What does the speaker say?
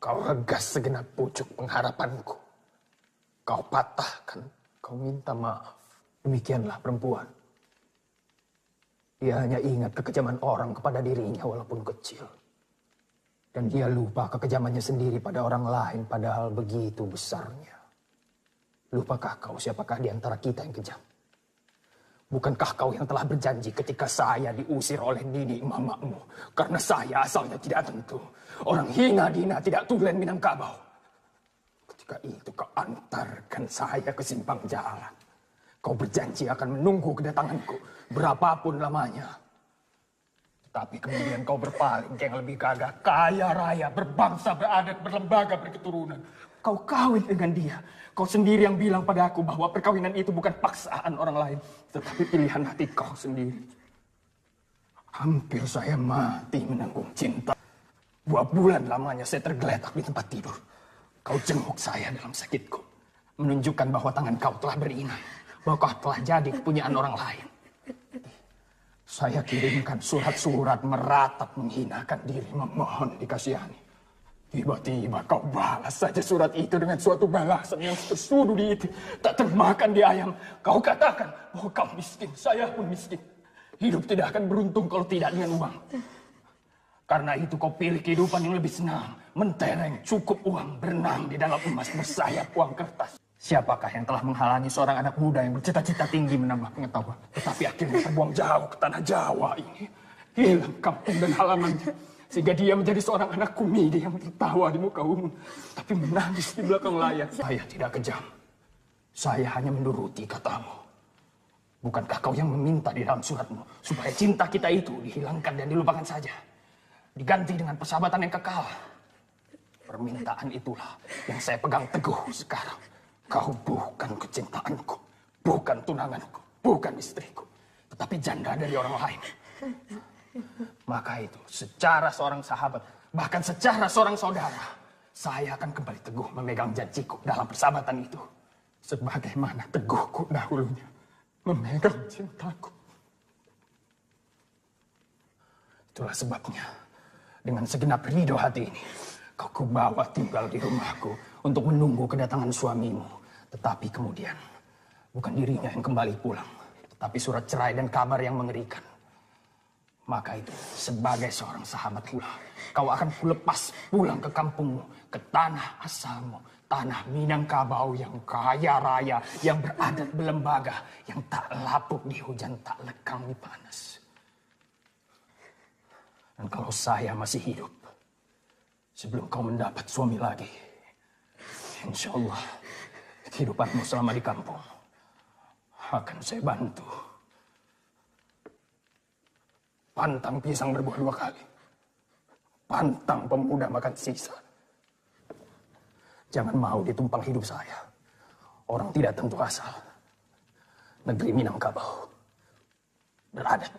Kau regas segenap pucuk pengharapanku. Kau patahkan, kau minta maaf. Demikianlah perempuan. Dia hanya ingat kekejaman orang kepada dirinya walaupun kecil. Dan dia lupa kekejamannya sendiri pada orang lain padahal begitu besarnya. Lupakah kau siapakah di antara kita yang kejam? Bukankah kau yang telah berjanji ketika saya diusir oleh nini mamamu? Karena saya asalnya tidak tentu. Orang hina dina tidak tulen Minangkabau. Ketika itu kau antarkan saya ke simpang jalan. Kau berjanji akan menunggu kedatanganku berapapun lamanya. Tapi kemudian kau berpaling ke yang lebih gagah. Kaya raya, berbangsa, beradat, berlembaga, berketurunan. Kau kawin dengan dia. Kau sendiri yang bilang padaku bahwa perkawinan itu bukan paksaan orang lain. Tetapi pilihan hati kau sendiri. Hampir saya mati menanggung cinta. 2 bulan lamanya saya tergeletak di tempat tidur. Kau jenguk saya dalam sakitku. Menunjukkan bahwa tangan kau telah berinai. Bahwa kau telah jadi kepunyaan orang lain. Saya kirimkan surat-surat meratap menghinakan diri, memohon dikasihani. Tiba-tiba kau balas saja surat itu dengan suatu balasan yang tersudu di itu. Tak termakan di ayam. Kau katakan bahwa kau miskin, saya pun miskin. Hidup tidak akan beruntung kalau tidak dengan uang. Karena itu kau pilih kehidupan yang lebih senang. Mentereng, cukup uang, berenang di dalam emas bersayap uang kertas. Siapakah yang telah menghalangi seorang anak muda yang bercita-cita tinggi menambah pengetahuan. Tetapi akhirnya terbuang jauh ke tanah Jawa ini. Hilang kampung dan halamannya. Sehingga dia menjadi seorang anak kumidi yang tertawa di muka umum. Tapi menangis di belakang layar. Saya tidak kejam. Saya hanya menuruti katamu. Bukankah kau yang meminta di dalam suratmu. Supaya cinta kita itu dihilangkan dan dilupakan saja. Diganti dengan persahabatan yang kekal. Permintaan itulah yang saya pegang teguh sekarang. Kau bukan kecintaanku. Bukan tunanganku. Bukan istriku. Tetapi janda dari orang lain. Maka itu, secara seorang sahabat, bahkan secara seorang saudara, saya akan kembali teguh memegang janjiku dalam persahabatan itu. Sebagaimana teguhku dahulunya memegang cintaku. Itulah sebabnya, dengan segenap ridho hati ini, kau kubawa tinggal di rumahku untuk menunggu kedatangan suamimu. Tetapi kemudian, bukan dirinya yang kembali pulang, tetapi surat cerai dan kabar yang mengerikan. Maka itu, sebagai seorang sahabat pula, kau akan kulepas pulang ke kampungmu, ke tanah asalmu, tanah Minangkabau yang kaya raya, yang beradat berlembaga, yang tak lapuk di hujan, tak lekang di panas. Dan kalau saya masih hidup, sebelum kau mendapat suami lagi, insya Allah, kehidupanmu selama di kampung akan saya bantu. Pantang pisang berbuah 2 kali. Pantang pemuda makan sisa. Jangan mau ditumpang hidup saya. Orang tidak tentu asal. Negeri Minangkabau beradat.